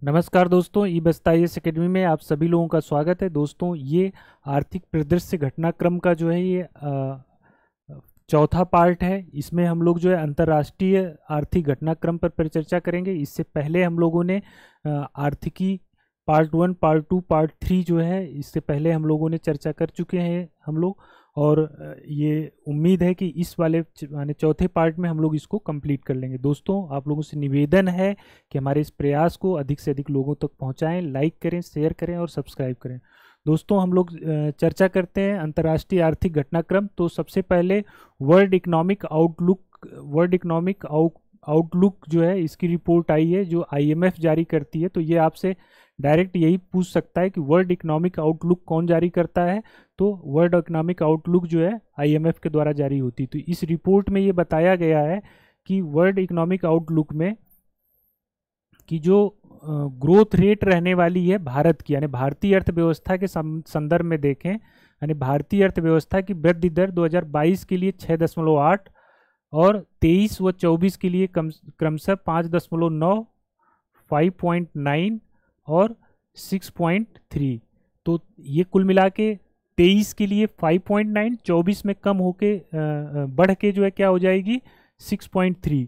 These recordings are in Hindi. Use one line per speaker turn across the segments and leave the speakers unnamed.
नमस्कार दोस्तों, ई बस्ताइस एकेडमी में आप सभी लोगों का स्वागत है। दोस्तों, ये आर्थिक परिदृश्य घटनाक्रम का जो है ये चौथा पार्ट है। इसमें हम लोग जो है अंतर्राष्ट्रीय आर्थिक घटनाक्रम पर परिचर्चा करेंगे। इससे पहले हम लोगों ने आर्थिकी पार्ट 1, पार्ट 2, पार्ट 3 जो है इससे पहले हम लोगों ने चर्चा कर चुके हैं हम लोग। और ये उम्मीद है कि इस वाले माने चौथे पार्ट में हम लोग इसको कंप्लीट कर लेंगे। दोस्तों, आप लोगों से निवेदन है कि हमारे इस प्रयास को अधिक से अधिक लोगों तक पहुंचाएं, लाइक करें, शेयर करें और सब्सक्राइब करें। दोस्तों, हम लोग चर्चा करते हैं अंतर्राष्ट्रीय आर्थिक घटनाक्रम। तो सबसे पहले वर्ल्ड इकोनॉमिक आउटलुक जो है इसकी रिपोर्ट आई है, जो आईएमएफ जारी करती है। तो ये आपसे डायरेक्ट यही पूछ सकता है कि वर्ल्ड इकोनॉमिक आउटलुक कौन जारी करता है। तो वर्ल्ड इकोनॉमिक आउटलुक जो है आईएमएफ के द्वारा जारी होती है। तो इस रिपोर्ट में ये बताया गया है कि वर्ल्ड इकोनॉमिक आउटलुक में कि जो ग्रोथ रेट रहने वाली है भारत की, यानी भारतीय अर्थव्यवस्था के संदर्भ में देखें, यानी भारतीय अर्थव्यवस्था की वृद्धि दर 2022 के लिए 6.8 और 23 व 24 के लिए क्रमशः 5.9, 5.9 और 6.3। तो ये कुल मिला के 23 के लिए 5.9, 24 में कम होके बढ़ के जो है क्या हो जाएगी 6.3।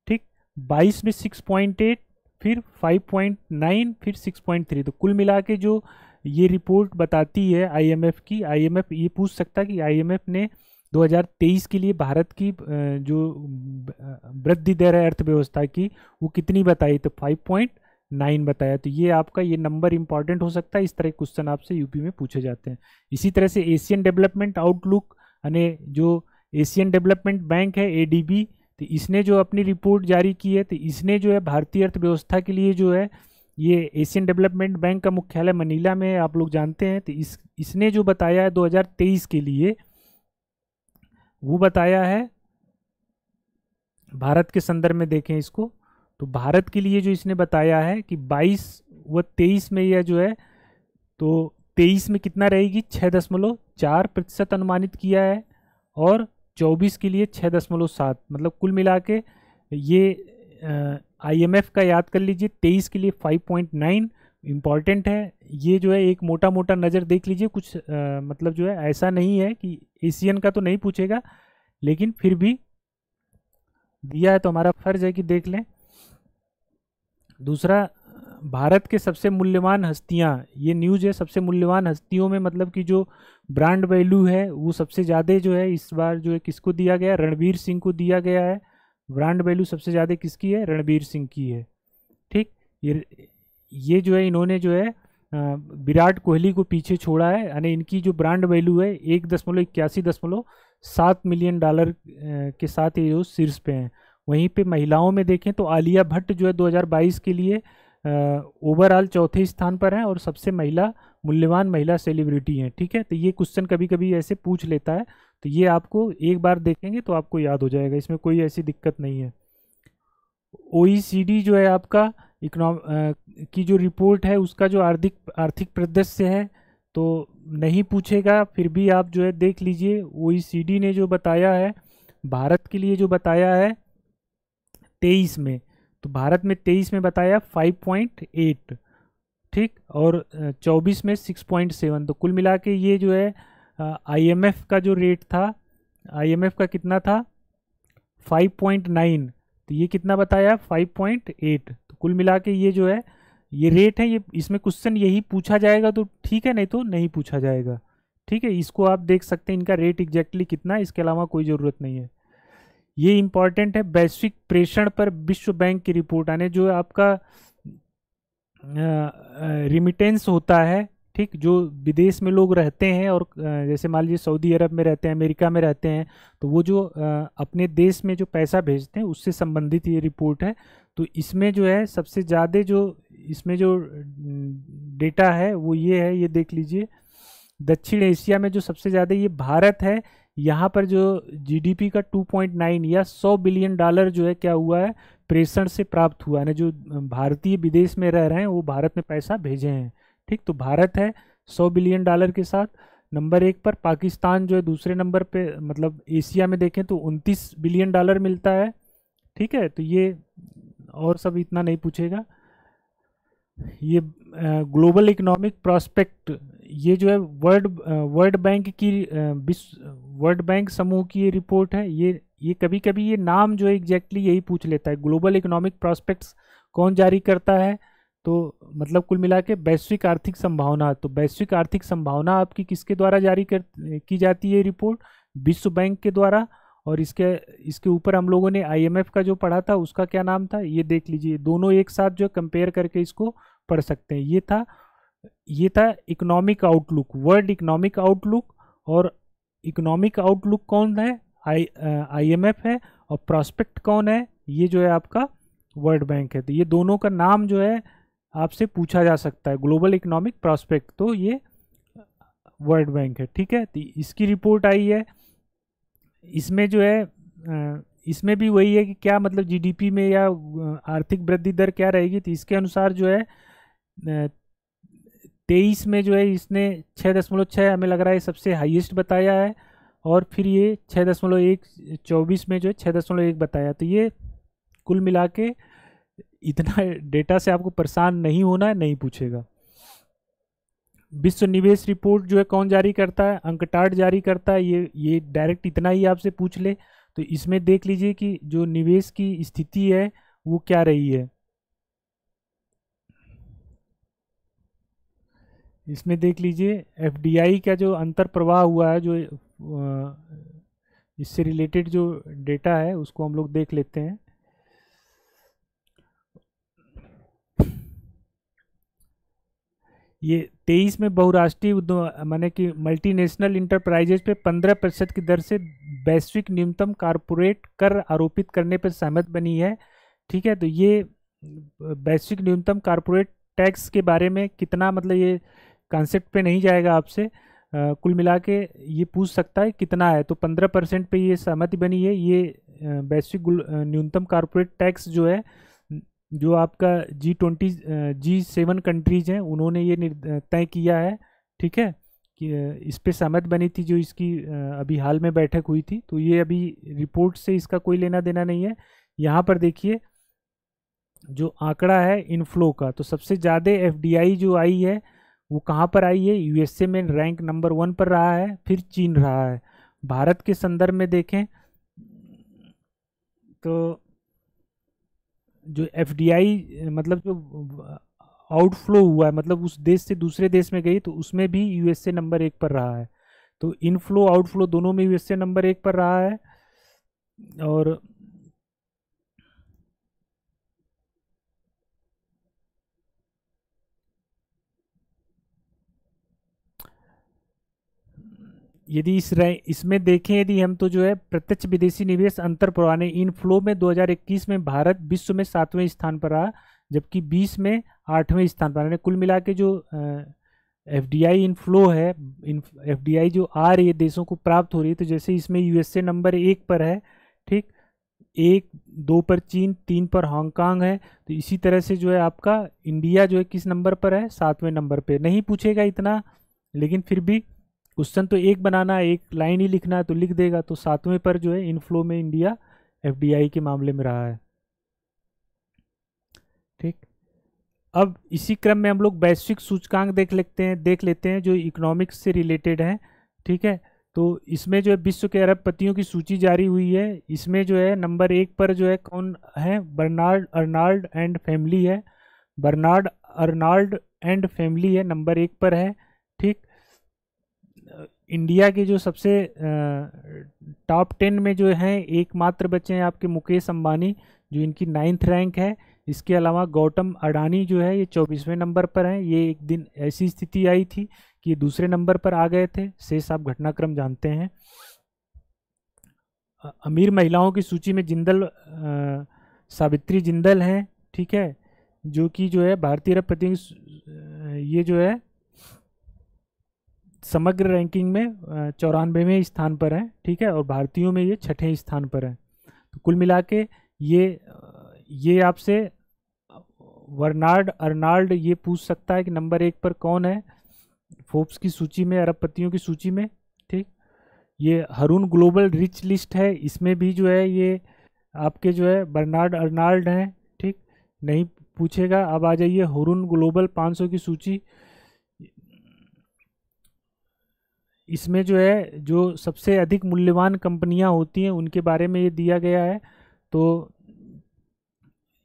ठीक, 22 में 6.8, फिर 5.9, फिर 6.3। तो कुल मिला के जो ये रिपोर्ट बताती है आईएमएफ की, आईएमएफ ये पूछ सकता है कि आईएमएफ ने 2023 के लिए भारत की जो वृद्धि दर है अर्थव्यवस्था की वो कितनी बताई, तो 5.9 बताया। तो ये आपका ये नंबर इंपॉर्टेंट हो सकता है। इस तरह क्वेश्चन आपसे यूपी में पूछे जाते हैं। इसी तरह से एशियन डेवलपमेंट आउटलुक, यानी जो एशियन डेवलपमेंट बैंक है एडीबी, तो इसने जो अपनी रिपोर्ट जारी की है, तो इसने जो है भारतीय अर्थव्यवस्था के लिए जो है ये एशियन डेवलपमेंट बैंक का मुख्यालय मनीला में है, आप लोग जानते हैं। तो इसने जो बताया है 2023 के लिए, वो बताया है भारत के संदर्भ में देखें इसको। तो भारत के लिए जो इसने बताया है कि 22 व 23 में यह जो है, तो 23 में कितना रहेगी 6.4% अनुमानित किया है और 24 के लिए 6.7। मतलब कुल मिला के ये आईएमएफ का याद कर लीजिए, 23 के लिए 5.9 इम्पॉर्टेंट है। ये जो है एक मोटा मोटा नज़र देख लीजिए, कुछ मतलब जो है ऐसा नहीं है कि एशियन का तो नहीं पूछेगा, लेकिन फिर भी दिया है तो हमारा फर्ज है कि देख लें। दूसरा, भारत के सबसे मूल्यवान हस्तियां, ये न्यूज़ है। सबसे मूल्यवान हस्तियों में मतलब कि जो ब्रांड वैल्यू है वो सबसे ज़्यादा जो है इस बार जो है किसको दिया गया, रणवीर सिंह को दिया गया है। ब्रांड वैल्यू सबसे ज़्यादा किसकी है, रणवीर सिंह की है। ठीक, ये जो है इन्होंने जो है विराट कोहली को पीछे छोड़ा है, यानी इनकी जो ब्रांड वैल्यू है 1.81.7 मिलियन डॉलर के साथ ये जो शीर्ष पे हैं। वहीं पे महिलाओं में देखें तो आलिया भट्ट जो है 2022 के लिए ओवरऑल चौथे स्थान पर हैं और सबसे मूल्यवान महिला सेलिब्रिटी हैं। ठीक है, तो ये क्वेश्चन कभी कभी ऐसे पूछ लेता है, तो ये आपको एक बार देखेंगे तो आपको याद हो जाएगा, इसमें कोई ऐसी दिक्कत नहीं है। ओईसीडी जो है आपका की जो रिपोर्ट है उसका जो आर्थिक परिदृश्य है तो नहीं पूछेगा, फिर भी आप जो है देख लीजिए। ओईसीडी ने जो बताया है भारत के लिए, जो बताया है 23 में, तो भारत में 23 में बताया 5.8, ठीक, और 24 में 6.7। तो कुल मिला के ये जो है आईएमएफ का जो रेट था, आईएमएफ का कितना था 5.9, तो ये कितना बताया 5.8। तो कुल मिला के ये जो है ये रेट है। ये इसमें क्वेश्चन यही पूछा जाएगा तो ठीक है, नहीं तो नहीं पूछा जाएगा। ठीक है, इसको आप देख सकते हैं इनका रेट एग्जैक्टली कितना है, इसके अलावा कोई ज़रूरत नहीं है। ये इंपॉर्टेंट है, वैश्विक प्रेषण पर विश्व बैंक की रिपोर्ट, आने जो आपका रिमिटेंस होता है, ठीक, जो विदेश में लोग रहते हैं और जैसे मान लीजिए सऊदी अरब में रहते हैं, अमेरिका में रहते हैं, तो वो जो अपने देश में जो पैसा भेजते हैं उससे संबंधित ये रिपोर्ट है। तो इसमें जो है सबसे ज़्यादा जो इसमें जो डेटा है वो ये है, ये देख लीजिए। दक्षिण एशिया में जो सबसे ज़्यादा ये भारत है। यहाँ पर जो जीडीपी का 2.9 या 100 बिलियन डॉलर जो है क्या हुआ है, प्रेषण से प्राप्त हुआ है। जो भारतीय विदेश में रह रहे हैं वो भारत में पैसा भेजे हैं। ठीक, तो भारत है 100 बिलियन डॉलर के साथ नंबर 1 पर। पाकिस्तान जो है दूसरे नंबर पे, मतलब एशिया में देखें तो 29 बिलियन डॉलर मिलता है। ठीक है, तो ये और सब इतना नहीं पूछेगा। ये ग्लोबल इकोनॉमिक प्रोस्पेक्ट, ये जो है वर्ल्ड बैंक की विश्व वर्ल्ड बैंक समूह की ये रिपोर्ट है। ये कभी कभी ये नाम जो है एग्जैक्टली यही पूछ लेता है, ग्लोबल इकोनॉमिक प्रोस्पेक्ट्स कौन जारी करता है। तो मतलब कुल मिला के वैश्विक आर्थिक संभावना, तो वैश्विक आर्थिक संभावना आपकी किसके द्वारा जारी की जाती है रिपोर्ट? विश्व बैंक के द्वारा। और इसके इसके ऊपर हम लोगों ने आईएमएफ का जो पढ़ा था उसका क्या नाम था, ये देख लीजिए। दोनों एक साथ जो कंपेयर करके इसको पढ़ सकते हैं। ये था economic outlook, world economic outlook. और इकोनॉमिक आउटलुक कौन है? आईएमएफ है। और प्रॉस्पेक्ट कौन है? ये जो है आपका वर्ल्ड बैंक है। तो ये दोनों का नाम जो है आपसे पूछा जा सकता है। ग्लोबल इकोनॉमिक प्रॉस्पेक्ट तो ये वर्ल्ड बैंक है, ठीक है। तो इसकी रिपोर्ट आई है। इसमें जो है इसमें भी वही है कि क्या मतलब जीडीपी में या आर्थिक वृद्धि दर क्या रहेगी। तो इसके अनुसार जो है 23 में जो है इसने 6.6 हमें लग रहा है सबसे हाईएस्ट बताया है। और फिर ये 6.1 24 में जो है 6.1 बताया। तो ये कुल मिला के इतना डेटा से आपको परेशान नहीं होना है, नहीं पूछेगा। विश्व निवेश रिपोर्ट जो है कौन जारी करता है? अंकटाड जारी करता है। ये डायरेक्ट इतना ही आपसे पूछ ले। तो इसमें देख लीजिए कि जो निवेश की स्थिति है वो क्या रही है। इसमें देख लीजिए एफडीआई का जो अंतर प्रवाह हुआ है, जो इससे रिलेटेड जो डेटा है उसको हम लोग देख लेते हैं। ये 23 में बहुराष्ट्रीय उद्योग माने कि मल्टीनेशनल इंटरप्राइजेज पे 15% की दर से वैश्विक न्यूनतम कारपोरेट कर आरोपित करने पर सहमत बनी है, ठीक है। तो ये वैश्विक न्यूनतम कारपोरेट टैक्स के बारे में कितना, मतलब ये कॉन्सेप्ट पे नहीं जाएगा आपसे। कुल मिला के ये पूछ सकता है कितना है। तो 15% पे ये सहमति बनी है। ये वैश्विक न्यूनतम कारपोरेट टैक्स जो है, जो आपका G7 कंट्रीज हैं उन्होंने ये तय किया है, ठीक है। कि इस पे सहमत बनी थी, जो इसकी अभी हाल में बैठक हुई थी। तो ये अभी रिपोर्ट से इसका कोई लेना देना नहीं है। यहाँ पर देखिए जो आंकड़ा है इनफ्लो का, तो सबसे ज़्यादा एफडीआई जो आई है वो कहाँ पर आई है? यूएसए में रैंक नंबर 1 पर रहा है, फिर चीन रहा है। भारत के संदर्भ में देखें तो जो एफडीआई मतलब जो आउटफ्लो हुआ है, मतलब उस देश से दूसरे देश में गई, तो उसमें भी यूएसए नंबर 1 पर रहा है। तो इनफ्लो आउटफ्लो दोनों में यूएसए नंबर 1 पर रहा है। और यदि इसमें देखें, यदि हम तो जो है प्रत्यक्ष विदेशी निवेश अंतर प्रवाह इनफ्लो में 2021 में भारत विश्व में 7वें स्थान पर रहा, जबकि 20 में 8वें स्थान पर। कुल मिला के जो एफडीआई इनफ्लो है, एफडीआई जो आ रही है देशों को प्राप्त हो रही है, तो जैसे इसमें यूएसए नंबर 1 पर है, ठीक, 1 2 पर चीन, 3 पर हांगकांग है। तो इसी तरह से जो है आपका इंडिया जो है किस नंबर पर है? 7वें नंबर पे। नहीं पूछेगा इतना, लेकिन फिर भी क्वेश्चन तो एक बनाना है, एक लाइन ही लिखना है, तो लिख देगा। तो 7वें पर जो है इनफ्लो में इंडिया एफडीआई के मामले में रहा है, ठीक। अब इसी क्रम में हम लोग वैश्विक सूचकांक देख लेते हैं जो इकोनॉमिक्स से रिलेटेड है, ठीक है। तो इसमें जो है विश्व के अरबपतियों की सूची जारी हुई है। इसमें जो है नंबर 1 पर जो है कौन है? बर्नार्ड अर्नाल्ड एंड फैमिली है। बर्नार्ड अर्नाल्ड एंड फैमिली है, नंबर 1 पर है, ठीक। इंडिया के जो सबसे टॉप 10 में जो हैं एकमात्र बचे हैं आपके मुकेश अंबानी, जो इनकी 9th रैंक है। इसके अलावा गौतम अडानी जो है ये 24वें नंबर पर हैं। ये एक दिन ऐसी स्थिति आई थी कि ये दूसरे नंबर पर आ गए थे। शेष आप घटनाक्रम जानते हैं। अमीर महिलाओं की सूची में सावित्री जिंदल हैं, ठीक है, जो कि जो है भारतीय अरबपतियों ये जो है समग्र रैंकिंग में 94वें स्थान पर है, ठीक है। और भारतीयों में ये 6ठे स्थान पर है। तो कुल मिला के ये आपसे बर्नार्ड अर्नाल्ड ये पूछ सकता है कि नंबर 1 पर कौन है फोर्ब्स की सूची में, अरबपतियों की सूची में, ठीक। ये हरून ग्लोबल रिच लिस्ट है, इसमें भी जो है ये आपके जो है बर्नार्ड अर्नाल्ड हैं, ठीक। नहीं पूछेगा। अब आ जाइए हुरुन ग्लोबल 500 की सूची। इसमें जो है जो सबसे अधिक मूल्यवान कंपनियां होती हैं उनके बारे में ये दिया गया है। तो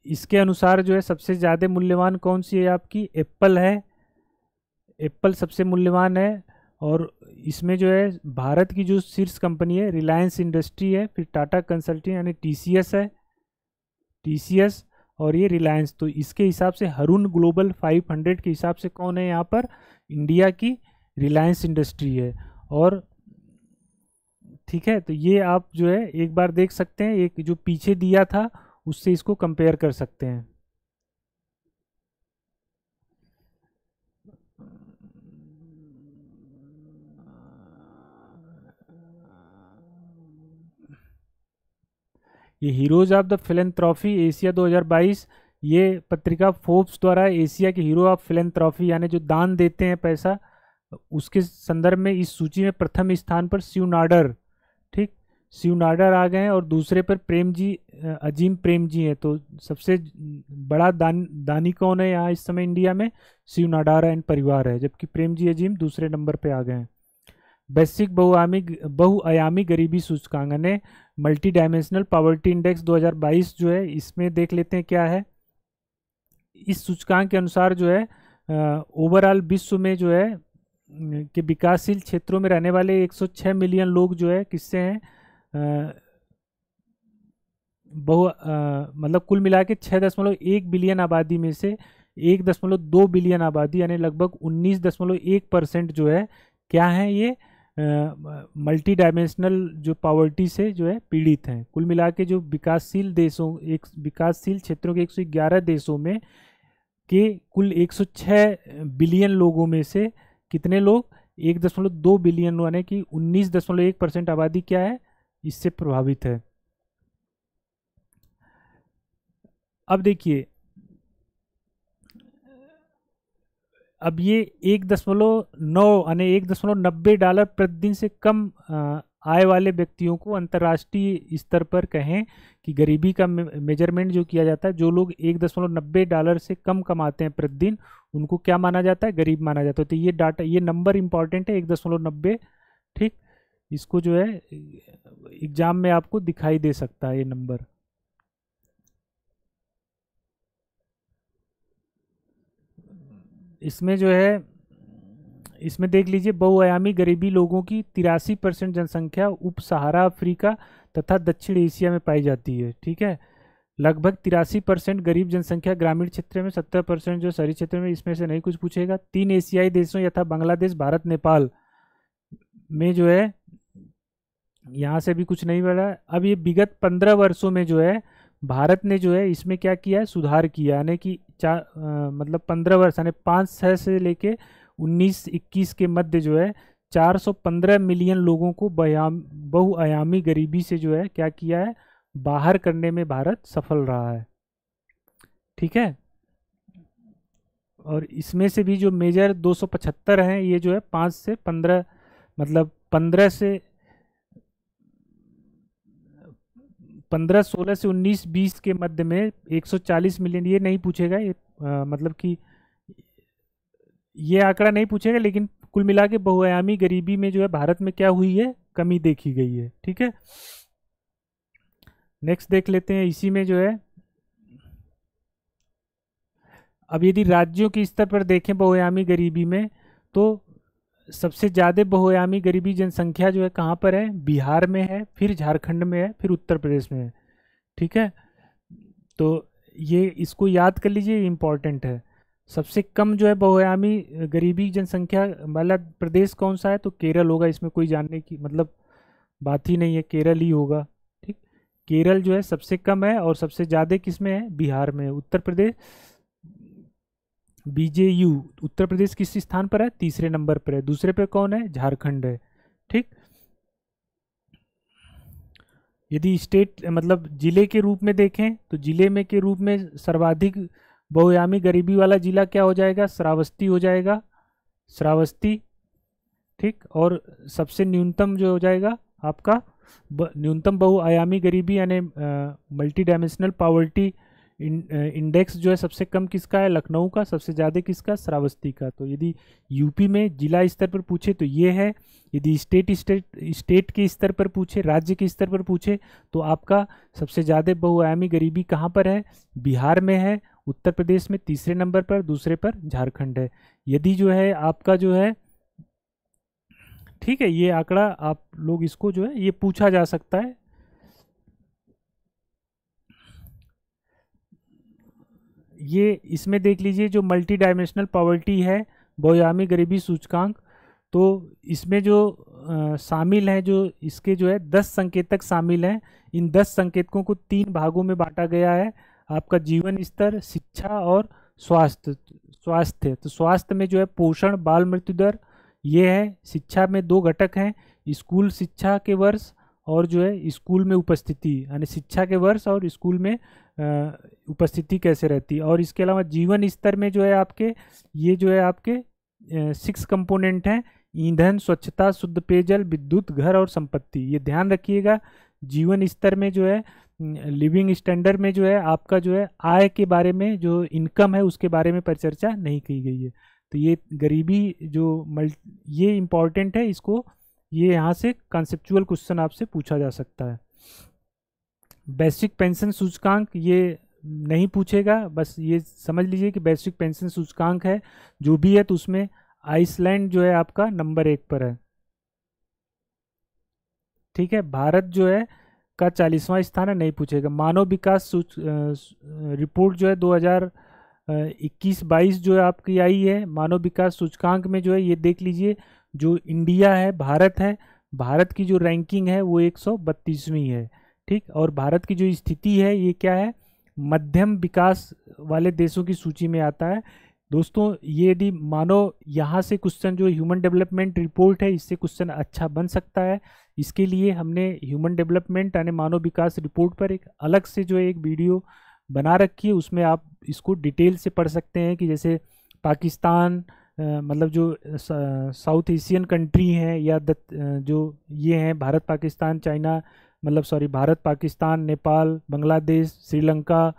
इसके अनुसार जो है सबसे ज़्यादा मूल्यवान कौन सी है आपकी, एप्पल है। एप्पल सबसे मूल्यवान है। और इसमें जो है भारत की जो शीर्ष कंपनी है रिलायंस इंडस्ट्री है, फिर टाटा कंसल्टिंग यानी टीसीएस है, टीसीएस और ये रिलायंस। तो इसके हिसाब से हरुन ग्लोबल 500 के हिसाब से कौन है यहाँ पर, इंडिया की रिलायंस इंडस्ट्री है। और ठीक है, तो ये आप जो है एक बार देख सकते हैं, एक जो पीछे दिया था उससे इसको कंपेयर कर सकते हैं। ये हीरोज ऑफ द फिलेंथ्रॉफी एशिया 2022, ये पत्रिका फोर्ब्स द्वारा एशिया के हीरो ऑफ फिलेंथ्रॉफी यानी जो दान देते हैं पैसा, उसके संदर्भ में इस सूची में प्रथम स्थान पर शिव नाडर, ठीक, शिव नाडर आ गए हैं। और दूसरे पर प्रेम जी, अजीम प्रेम जी हैं। तो सबसे बड़ा दानी कौन है यहाँ इस समय इंडिया में, शिव नाडार एंड परिवार है, जबकि प्रेम जी अजीम दूसरे नंबर पे आ गए हैं। वैश्विक बहुआयामी गरीबी सूचकांक ने मल्टी डायमेंशनल पॉवर्टी इंडेक्स 2022 जो है, इसमें देख लेते हैं क्या है। इस सूचकांक के अनुसार जो है ओवरऑल विश्व में जो है कि विकासशील क्षेत्रों में रहने वाले 106 मिलियन लोग जो है किससे हैं, मतलब कुल मिला के 6.1 बिलियन आबादी में से 1.2 बिलियन आबादी यानी लगभग 19.1% जो है क्या है, ये मल्टी डायमेंशनल जो पॉवर्टी से जो है पीड़ित हैं। कुल मिला के जो विकासशील देशों, एक विकासशील क्षेत्रों के 111 देशों में के कुल 106 बिलियन लोगों में से कितने लोग, 1.2 बिलियन यानी कि 19.1% आबादी क्या है, इससे प्रभावित है। अब देखिए, अब ये 1.9 यानी $1.90 प्रतिदिन से कम आय वाले व्यक्तियों को अंतर्राष्ट्रीय स्तर पर कहें कि गरीबी का मेजरमेंट जो किया जाता है, जो लोग $1.90 से कम कमाते हैं प्रतिदिन, उनको क्या माना जाता है, गरीब माना जाता है। तो ये डाटा, ये नंबर इंपॉर्टेंट है 1.90, ठीक। इसको जो है एग्जाम में आपको दिखाई दे सकता है ये नंबर। इसमें जो है, इसमें देख लीजिए बहुआयामी गरीबी लोगों की 83% जनसंख्या उप सहारा अफ्रीका तथा दक्षिण एशिया में पाई जाती है, ठीक है। लगभग 83% गरीब जनसंख्या ग्रामीण क्षेत्र में, 70% जो शहरी क्षेत्र में, इसमें से नहीं कुछ पूछेगा। 3 एशियाई देशों यथा बांग्लादेश, भारत, नेपाल में जो है यहाँ से भी कुछ नहीं बढ़ा। अब ये विगत 15 वर्षों में जो है भारत ने जो है इसमें क्या किया है, सुधार किया, यानी कि मतलब 15 वर्ष यानी 5-6 से लेके 19-21 के मध्य जो है 415 मिलियन लोगों को बहुआयामी गरीबी से जो है क्या किया है, बाहर करने में भारत सफल रहा है, ठीक है। और इसमें से भी जो मेजर 275 हैं, ये जो है 5 से 15, मतलब 15 से 16 से 19-20 के मध्य में 140 मिलियन, ये नहीं पूछेगा, ये मतलब कि ये आंकड़ा नहीं पूछेगा, लेकिन कुल मिला के बहुआयामी गरीबी में जो है भारत में क्या हुई है, कमी देखी गई है, ठीक है। नेक्स्ट देख लेते हैं, इसी में जो है अब यदि राज्यों के स्तर पर देखें बहुआयामी गरीबी में, तो सबसे ज़्यादा बहुआयामी गरीबी जनसंख्या जो है कहाँ पर है, बिहार में है, फिर झारखंड में है, फिर उत्तर प्रदेश में है, ठीक है। तो ये इसको याद कर लीजिए, इम्पॉर्टेंट है। सबसे कम जो है बहुआयामी गरीबी जनसंख्या वाला प्रदेश कौन सा है, तो केरल होगा। इसमें कोई जानने की मतलब बात ही नहीं है, केरल ही होगा, ठीक। केरल जो है सबसे कम है, और सबसे ज़्यादा किसमें है, बिहार में है। उत्तर प्रदेश, बीजेयू, उत्तर प्रदेश किस स्थान पर है, तीसरे नंबर पर है। दूसरे पे कौन है, झारखंड है, ठीक। यदि स्टेट मतलब जिले के रूप में देखें, तो जिले में के रूप में सर्वाधिक बहुआयामी गरीबी वाला जिला क्या हो जाएगा, श्रावस्ती हो जाएगा, श्रावस्ती, ठीक। और सबसे न्यूनतम जो हो जाएगा आपका न्यूनतम बहुआयामी गरीबी यानी मल्टी डायमेंशनल पॉवर्टी इंडेक्स जो है सबसे कम किसका है, लखनऊ का, सबसे ज़्यादा किसका, श्रावस्ती का। तो यदि यूपी में जिला स्तर पर पूछे तो ये है, यदि स्टेट के स्तर पर पूछे, राज्य के स्तर पर पूछे, तो आपका सबसे ज़्यादा बहुआयामी गरीबी कहाँ पर है, बिहार में है, उत्तर प्रदेश में तीसरे नंबर पर, दूसरे पर झारखंड है। यदि जो है आपका जो है, ठीक है, ये आंकड़ा आप लोग इसको जो है ये पूछा जा सकता है। ये इसमें देख लीजिए जो मल्टी डायमेंशनल पॉवर्टी है, बहुआयामी गरीबी सूचकांक, तो इसमें जो शामिल है, जो इसके जो है 10 संकेतक शामिल हैं। इन 10 संकेतकों को 3 भागों में बांटा गया है, आपका जीवन स्तर, शिक्षा और स्वास्थ्य। तो स्वास्थ्य में जो है पोषण, बाल मृत्यु दर ये है। शिक्षा में 2 घटक हैं, स्कूल शिक्षा के वर्ष और जो है स्कूल में उपस्थिति, यानी शिक्षा के वर्ष और स्कूल में उपस्थिति कैसे रहती है। और इसके अलावा जीवन स्तर में जो है आपके, ये जो है आपके 6 कंपोनेंट हैं, ईंधन, स्वच्छता, शुद्ध पेयजल, विद्युत, घर और संपत्ति। ये ध्यान रखिएगा। जीवन स्तर में जो है, लिविंग स्टैंडर्ड में जो है आपका जो है आय के बारे में, जो इनकम है उसके बारे में परिचर्चा नहीं की गई है। तो ये गरीबी जो ये इम्पॉर्टेंट है, इसको ये यहाँ से कॉन्सेप्चुअल क्वेश्चन आपसे पूछा जा सकता है। बेसिक पेंशन सूचकांक ये नहीं पूछेगा, बस ये समझ लीजिए कि बेसिक पेंशन सूचकांक है जो भी है, तो उसमें आइसलैंड जो है आपका नंबर 1 पर है। ठीक है, भारत जो है का 40वां स्थान है, नहीं पूछेगा। मानव विकास रिपोर्ट जो है 2021-22 जो है आपकी आई है, मानव विकास सूचकांक में जो है ये देख लीजिए, जो इंडिया है, भारत है, भारत की जो रैंकिंग है वो 132वीं है। ठीक, और भारत की जो स्थिति है ये क्या है, मध्यम विकास वाले देशों की सूची में आता है। दोस्तों ये यदि मानो यहाँ से क्वेश्चन जो ह्यूमन डेवलपमेंट रिपोर्ट है, इससे क्वेश्चन अच्छा बन सकता है। इसके लिए हमने ह्यूमन डेवलपमेंट यानी मानव विकास रिपोर्ट पर एक अलग से जो है एक वीडियो बना रखी है, उसमें आप इसको डिटेल से पढ़ सकते हैं कि जैसे पाकिस्तान, मतलब जो साउथ एशियन कंट्री हैं, या जो ये हैं भारत पाकिस्तान चाइना, मतलब सॉरी भारत पाकिस्तान, नेपाल, बांग्लादेश, श्रीलंका,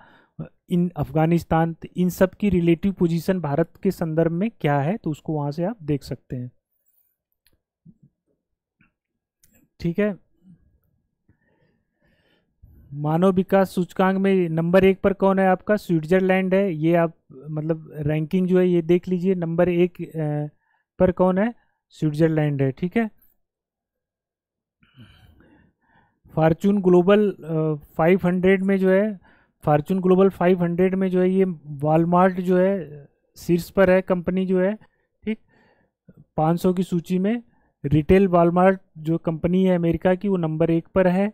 इन अफगानिस्तान, तो इन सब की रिलेटिव पोजीशन भारत के संदर्भ में क्या है, तो उसको वहाँ से आप देख सकते हैं। ठीक है, मानव विकास सूचकांक में नंबर 1 पर कौन है आपका, स्विट्जरलैंड है। ये आप मतलब रैंकिंग जो है ये देख लीजिए, नंबर 1 पर कौन है, स्विट्जरलैंड है। ठीक है, फॉर्चून ग्लोबल 500 में जो है, फॉर्चून ग्लोबल 500 में जो है ये वॉलमार्ट जो है शीर्ष पर है, कंपनी जो है। ठीक, 500 की सूची में रिटेल वॉलमार्ट जो कंपनी है अमेरिका की, वो नंबर 1 पर है।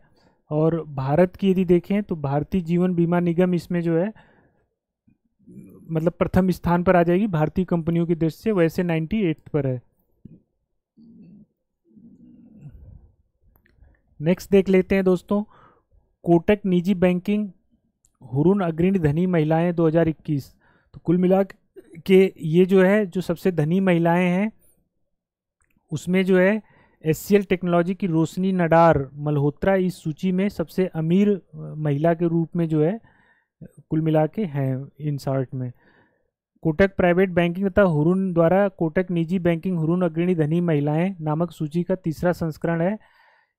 और भारत की यदि देखें तो भारतीय जीवन बीमा निगम इसमें जो है मतलब प्रथम स्थान पर आ जाएगी भारतीय कंपनियों की दृष्टि से, वैसे 98 पर है। नेक्स्ट देख लेते हैं दोस्तों, कोटक निजी बैंकिंग हुरून अग्रणी धनी महिलाएं 2021। तो कुल मिला के ये जो है जो सबसे धनी महिलाएं हैं उसमें जो है एचसीएल टेक्नोलॉजी की रोशनी नडार मल्होत्रा इस सूची में सबसे अमीर महिला के रूप में जो है कुल मिला के हैं इन शॉर्ट में। कोटक प्राइवेट बैंकिंग तथा हुरून द्वारा कोटक निजी बैंकिंग हुरून अग्रणी धनी महिलाएं नामक सूची का तीसरा संस्करण है।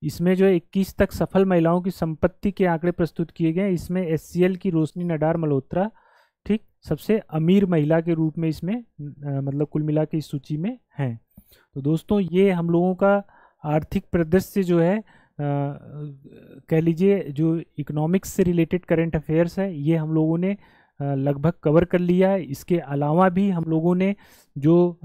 इसमें जो है 21 तक सफल महिलाओं की संपत्ति के आंकड़े प्रस्तुत किए गए। इसमें एचसीएल की रोशनी नडार मल्होत्रा ठीक सबसे अमीर महिला के रूप में इसमें मतलब कुल मिला के इस सूची में हैं। तो दोस्तों ये हम लोगों का आर्थिक परिदृश्य जो है कह लीजिए जो इकोनॉमिक्स से रिलेटेड करंट अफेयर्स है ये हम लोगों ने लगभग कवर कर लिया है। इसके अलावा भी हम लोगों ने जो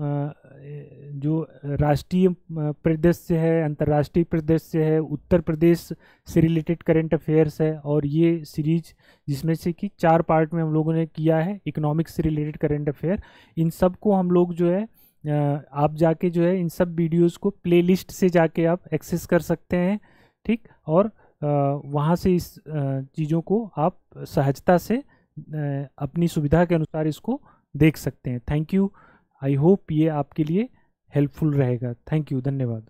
राष्ट्रीय परिदृश्य है, अंतर्राष्ट्रीय परिदृश्य है, उत्तर प्रदेश से रिलेटेड करंट अफेयर्स है और ये सीरीज जिसमें से कि 4 पार्ट में हम लोगों ने किया है इकोनॉमिक्स से रिलेटेड करंट अफेयर, इन सब को हम लोग जो है आप जाके जो है इन सब वीडियोस को प्लेलिस्ट से जाके आप एक्सेस कर सकते हैं ठीक, और वहाँ से इस चीज़ों को आप सहजता से अपनी सुविधा के अनुसार इसको देख सकते हैं। थैंक यू, आई होप ये आपके लिए हेल्पफुल रहेगा। थैंक यू, धन्यवाद।